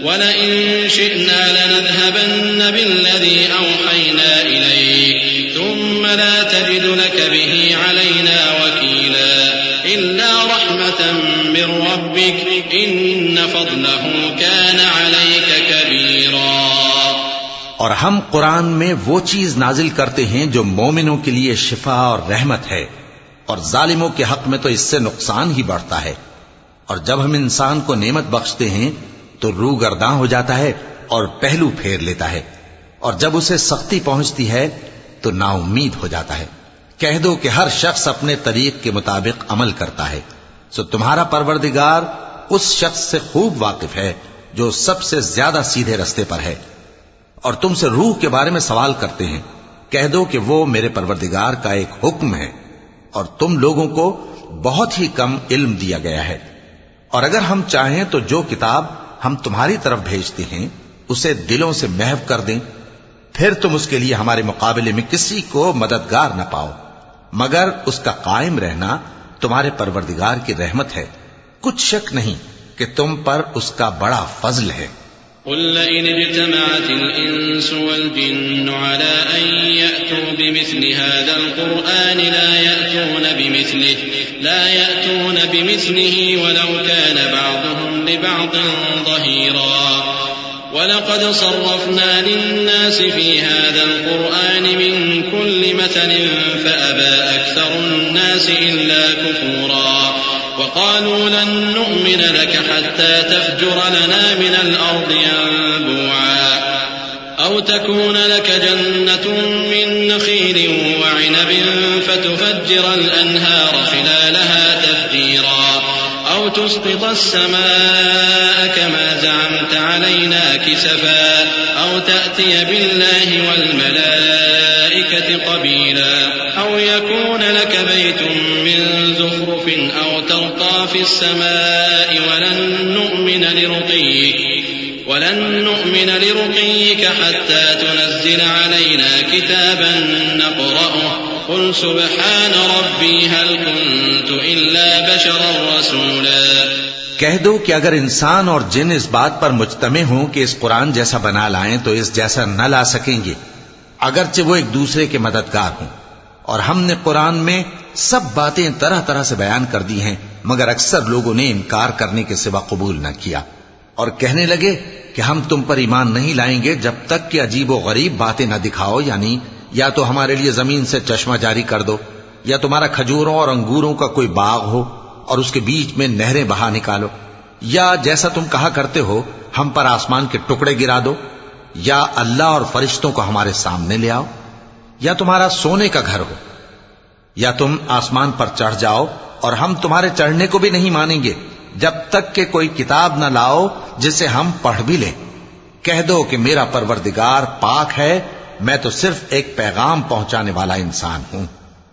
وَلَئِن شِئْنَا لَنَذْهَبَنَّ بِالَّذِي أَوْحَيْنَا إِلَيْكَ ثُمَّ لَا تَجِدُ لَكَ بِهِ عَلَيْنَا وَكِيلًا إِلَّا رَحْمَةً مِّن رَّبِّكَ إِنَّ فَضْلَهُ كَانَ عَلَيْكَ كَبِيرًا۔
اور ہم قرآن میں وہ چیز نازل کرتے ہیں جو مومنوں کے لیے شفا اور رحمت ہے، اور ظالموں کے حق میں تو اس سے نقصان ہی بڑھتا ہے۔ اور جب ہم انسان کو نعمت بخشتے ہیں تو روح گرداں ہو جاتا ہے اور پہلو پھیر لیتا ہے، اور جب اسے سختی پہنچتی ہے تو نا امید ہو جاتا ہے۔ کہہ دو کہ ہر شخص اپنے طریق کے مطابق عمل کرتا ہے، سو تمہارا پروردگار اس شخص سے خوب واقف ہے جو سب سے زیادہ سیدھے رستے پر ہے۔ اور تم سے روح کے بارے میں سوال کرتے ہیں، کہہ دو کہ وہ میرے پروردگار کا ایک حکم ہے، اور تم لوگوں کو بہت ہی کم علم دیا گیا ہے۔ اور اگر ہم چاہیں تو جو کتاب ہم تمہاری طرف بھیجتے ہیں اسے دلوں سے محو کر دیں، پھر تم اس کے لیے ہمارے مقابلے میں کسی کو مددگار نہ پاؤ، مگر اس کا قائم رہنا تمہارے پروردگار کی رحمت ہے، کچھ شک نہیں کہ تم پر اس کا بڑا فضل ہے۔
قل لئن اجتمعت الإنس والجن على أن يأتوا بمثل هذا القرآن لا يأتون بمثله ولو كان بعضهم لبعض ظهيرا ولقد صرفنا للناس في هذا القرآن من كل مثل فأبى أكثر الناس إلا كفورا وقالوا لن نؤمن لك حتى تفجر لنا من الأرض ينبوعا أو تكون لك جنة من نخيل وعنب فتفجر الأنهار خلالها تفجيرا أو تسقط السماء كما زعمت علينا كسفا أو تأتي بالله والملائكة قبيلا أو يكون لك بيت من زخرف أو ترقى في السماء ولن نؤمن لرقيك حتى تنزل علينا كتابا نقرأه قل سبحان ربي هل كنت إلا بشرا رسولا۔
کہہ دو کہ اگر انسان اور جن اس بات پر مجتمع ہوں کہ اس قرآن جیسا بنا لائیں تو اس جیسا نہ لا سکیں گے، اگرچہ وہ ایک دوسرے کے مددگار ہوں، اور ہم نے قرآن میں سب باتیں طرح طرح سے بیان کر دی ہیں، مگر اکثر لوگوں نے انکار کرنے کے سوا قبول نہ کیا، اور کہنے لگے کہ ہم تم پر ایمان نہیں لائیں گے جب تک کہ عجیب و غریب باتیں نہ دکھاؤ، یعنی یا تو ہمارے لیے زمین سے چشمہ جاری کر دو، یا تمہارا کھجوروں اور انگوروں کا کوئی باغ ہو اور اس کے بیچ میں نہریں بہا نکالو، یا جیسا تم کہا کرتے ہو ہم پر آسمان کے ٹکڑے گرا دو، یا اللہ اور فرشتوں کو ہمارے سامنے لے آؤ، یا تمہارا سونے کا گھر ہو، یا تم آسمان پر چڑھ جاؤ اور ہم تمہارے چڑھنے کو بھی نہیں مانیں گے جب تک کہ کوئی کتاب نہ لاؤ جسے ہم پڑھ بھی لیں۔ کہہ دو کہ میرا پروردگار پاک ہے، میں تو صرف ایک پیغام پہنچانے والا انسان ہوں۔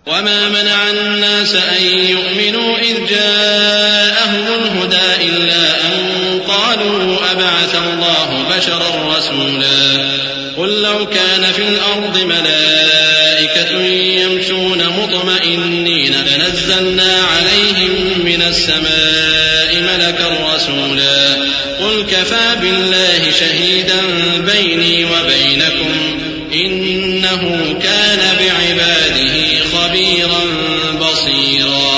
وما منع الناس أن يؤمنوا إذ جاءهم الهدى إلا أن قالوا أبعث الله بشرا رسولا قل لو كان في الأرض ملائكة يمشون مطمئنين لنزلنا عليهم من السماء ملكا رسولا قل كفى بالله شهيدا بيني وبينكم إنه كان بعباده خبيرا بصيرا۔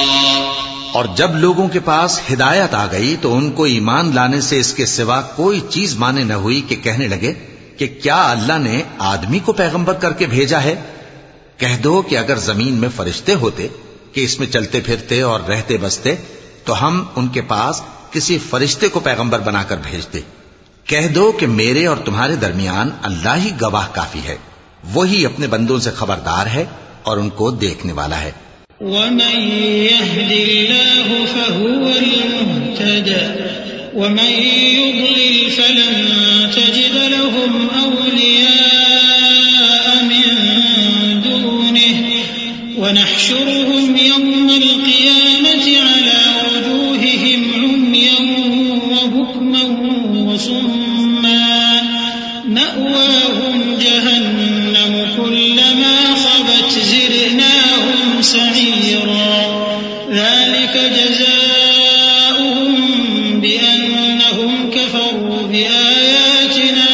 اور جب لوگوں کے پاس ہدایت آ گئی تو ان کو ایمان لانے سے اس کے سوا کوئی چیز مانے نہ ہوئی کہ کہنے لگے کہ کیا اللہ نے آدمی کو پیغمبر کر کے بھیجا ہے؟ کہہ دو کہ اگر زمین میں فرشتے ہوتے کہ اس میں چلتے پھرتے اور رہتے بستے تو ہم ان کے پاس کسی فرشتے کو پیغمبر بنا کر بھیجتے۔ کہہ دو کہ میرے اور تمہارے درمیان اللہ ہی گواہ کافی ہے، وہی اپنے بندوں سے خبردار ہے اور ان کو دیکھنے والا ہے۔
ومن يهد الله فهو المهتد ومن يضلل فلن تجد لهم أولياء من دونه ونحشرهم يوم القيامة على وجوههم عميا وبكما وصما مأواهم جهنم كلما خبت زدناهم سعيرا ذلك جزاؤهم بأنهم كفروا بآياتنا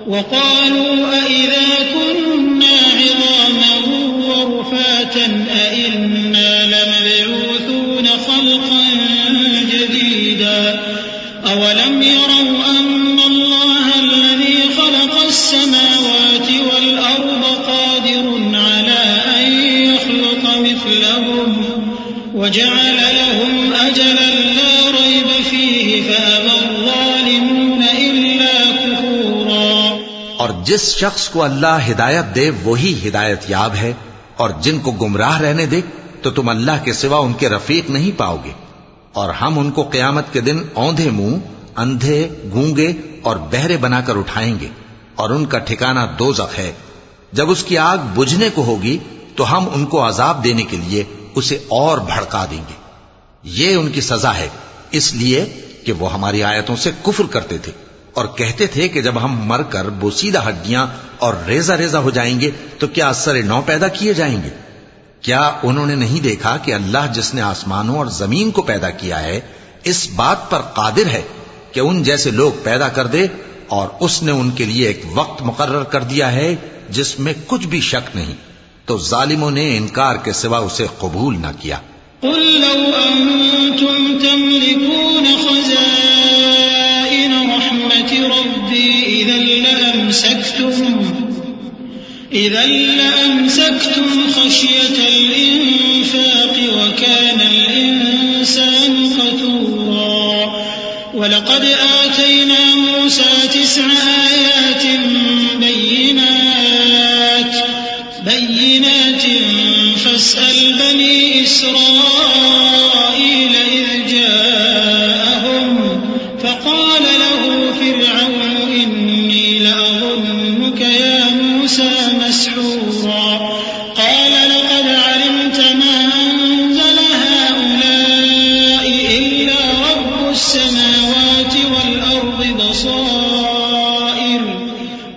وقالوا أئذا كنا عظاما ورفاتا أئنا لمبعوثون خلقا جديدا أولم يروا أن الله الذي خلق السماوات والأرض قادر على أن يخلق مثلهم وجعل لهم أجلا لا ريب فيه فأبى الظالمون إلا كفورا۔
اور جس شخص کو اللہ ہدایت دے وہی ہدایت یاب ہے، اور جن کو گمراہ رہنے دے تو تم اللہ کے سوا ان کے رفیق نہیں پاؤ گے۔ اور ہم ان کو قیامت کے دن اوندھے منہ، اندھے، گونگے اور بہرے بنا کر اٹھائیں گے، اور ان کا ٹھکانہ دوزخ ہے۔ جب اس کی آگ بجھنے کو ہوگی تو ہم ان کو عذاب دینے کے لیے اسے اور بھڑکا دیں گے۔ یہ ان کی سزا ہے، اس لیے کہ وہ ہماری آیتوں سے کفر کرتے تھے اور کہتے تھے کہ جب ہم مر کر بوسیدہ ہڈیاں اور ریزہ ریزہ ہو جائیں گے تو کیا اثر نو پیدا کیے جائیں گے؟ کیا انہوں نے نہیں دیکھا کہ اللہ جس نے آسمانوں اور زمین کو پیدا کیا ہے اس بات پر قادر ہے کہ ان جیسے لوگ پیدا کر دے، اور اس نے ان کے لیے ایک وقت مقرر کر دیا ہے جس میں کچھ بھی شک نہیں، تو ظالموں نے انکار کے سوا اسے قبول نہ کیا۔
قل لو أنتم تملكون خزائن رحمة ربي إذا لأمسكتم خشية الإنفاق وكان الإنسان قتورا ولقد آتينا موسى 9 آيات بينات فاسأل بني إسرائيل إذ جاءهم فقال له فرعون إني لأظنك يا موسى مسحورا قال لقد علمت ما أنزل هؤلاء إلا رب السماوات والأرض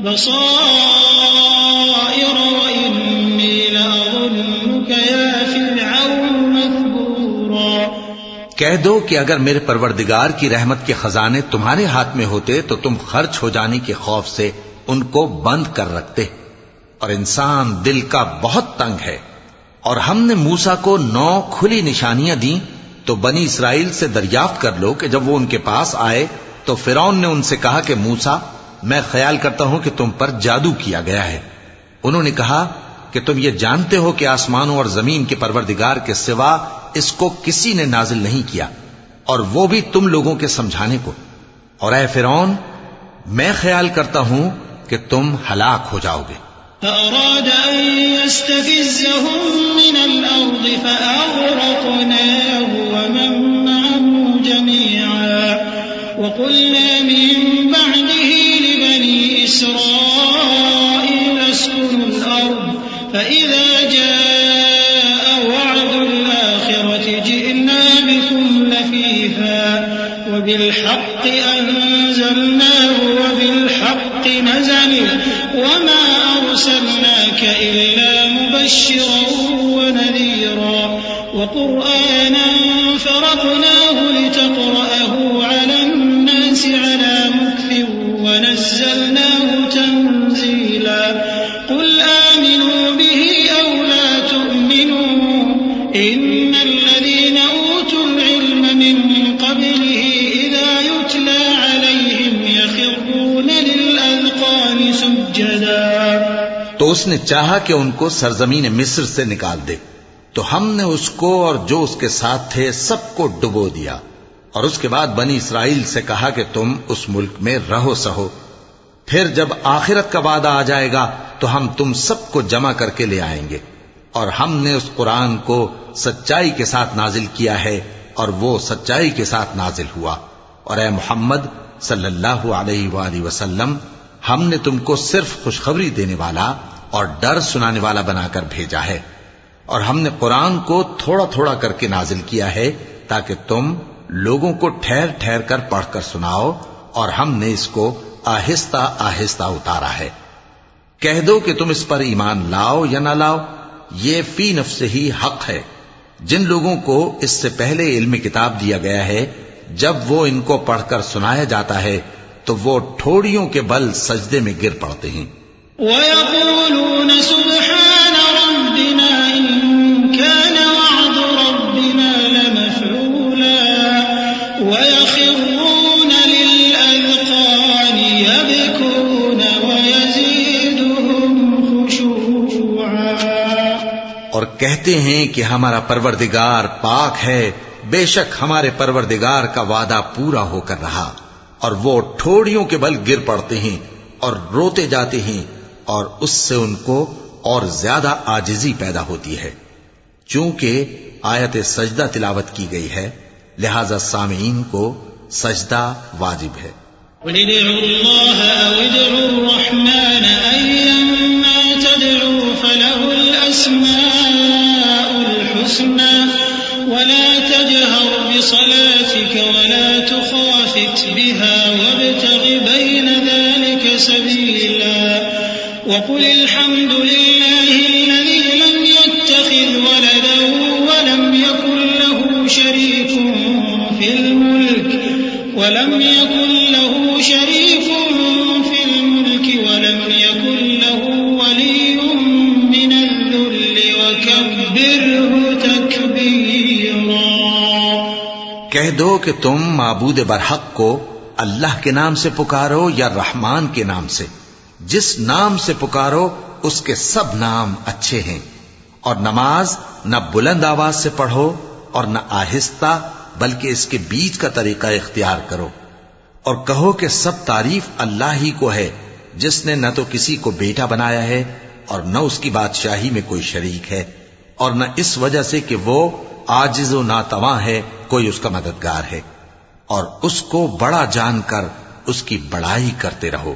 بصائر وإني لأظنك يا فرعون مثبورا۔
کہہ دو کہ اگر میرے پروردگار کی رحمت کے خزانے تمہارے ہاتھ میں ہوتے تو تم خرچ ہو جانے کے خوف سے ان کو بند کر رکھتے، اور انسان دل کا بہت تنگ ہے۔ اور ہم نے موسیٰ کو 9 کھلی نشانیاں دیں، تو بنی اسرائیل سے دریافت کر لو کہ جب وہ ان کے پاس آئے تو فرعون نے ان سے کہا کہ موسیٰ میں خیال کرتا ہوں کہ تم پر جادو کیا گیا ہے۔ انہوں نے کہا کہ تم یہ جانتے ہو کہ آسمانوں اور زمین کے پروردگار کے سوا اس کو کسی نے نازل نہیں کیا، اور وہ بھی تم لوگوں کے سمجھانے کو، اور اے فرعون میں خیال کرتا ہوں کہ تم ہلاک ہو جاؤ گے۔
فأراد أن يستفزهم من الأرض فأغرقناه ومن معه جميعا وقلنا من بعده لبني إسرائيل اسكنوا الأرض فإذا جاء وعد الآخرة جئنا بكم لفيفا وبالحق أنزلناه وبالحق نزل وما أرسلناك إلا مبشرا ونذيرا وقرآنا فرقناه لتقرأه على الناس على مكث ونزلناه تنزيلا قل آمنوا به أو لا تؤمنوا إن الذين أوتوا العلم من قبله إذا يتلى عليهم يخرون للأذقان سجدا۔
تو اس نے چاہا کہ ان کو سرزمین مصر سے نکال دے، تو ہم نے اس کو اور جو اس کے ساتھ تھے سب کو ڈبو دیا، اور اس کے بعد بنی اسرائیل سے کہا کہ تم اس ملک میں رہو سہو، پھر جب آخرت کا وعدہ آ جائے گا تو ہم تم سب کو جمع کر کے لے آئیں گے۔ اور ہم نے اس قرآن کو سچائی کے ساتھ نازل کیا ہے، اور وہ سچائی کے ساتھ نازل ہوا۔ اور اے محمد صلی اللہ علیہ وآلہ وسلم ہم نے تم کو صرف خوشخبری دینے والا اور ڈر سنانے والا بنا کر بھیجا ہے، اور ہم نے قرآن کو تھوڑا تھوڑا کر کے نازل کیا ہے تاکہ تم لوگوں کو ٹھہر ٹھہر کر پڑھ کر سناؤ، اور ہم نے اس کو آہستہ آہستہ اتارا ہے۔ کہہ دو کہ تم اس پر ایمان لاؤ یا نہ لاؤ، یہ فی نفس ہی حق ہے۔ جن لوگوں کو اس سے پہلے علم کتاب دیا گیا ہے جب وہ ان کو پڑھ کر سنایا جاتا ہے تو وہ ٹھوڑیوں کے بل سجدے میں گر پڑتے ہیں۔
وَيَقُولُونَ سُبْحَانَ رَبِّنَا إِن كَانَ وَعْدُ رَبِّنَا لَمَفْعُولًا وَيَخِرُّونَ لِلْأَذْقَانِ يَبْكُونَ وَيَزِيدُهُمْ خُشُوعًا۔
اور کہتے ہیں کہ ہمارا پروردگار پاک ہے، بے شک ہمارے پروردگار کا وعدہ پورا ہو کر رہا، اور وہ ٹھوڑیوں کے بل گر پڑتے ہیں اور روتے جاتے ہیں، اور اس سے ان کو اور زیادہ عاجزی پیدا ہوتی ہے۔ چونکہ آیت سجدہ تلاوت کی گئی ہے لہذا سامعین کو سجدہ واجب ہے۔
قُلِ ادْعُوا اللَّهَ أَوِ ادْعُوا الرَّحْمَٰنَ أَيًّمَّا تَدْعُوا فَلَهُ الأسماء الحسنى ولا تجهر بصلاتك ولا تخافت بها وابتغ بين ذلك سبيلا وقل الحمد لله الذي لم يتخذ ولدا ولم يكن له شريك في الملك ولم يكن له ولي من الذل وكبره تكبيرا.
کہہ دو کہ تم معبود برحق کو اللہ کے نام سے پکارو یا رحمان کے نام سے. جس نام سے پکارو اس کے سب نام اچھے ہیں. اور نماز نہ بلند آواز سے پڑھو اور نہ آہستہ بلکہ اس کے بیچ کا طریقہ اختیار کرو. اور کہو کہ سب تعریف اللہ ہی کو ہے جس نے نہ تو کسی کو بیٹا بنایا ہے اور نہ اس کی بادشاہی میں کوئی شریک ہے اور نہ اس وجہ سے کہ وہ عاجز و ناتواں ہے کوئی اس کا مددگار ہے. اور اس کو بڑا جان کر اس کی بڑائی کرتے رہو.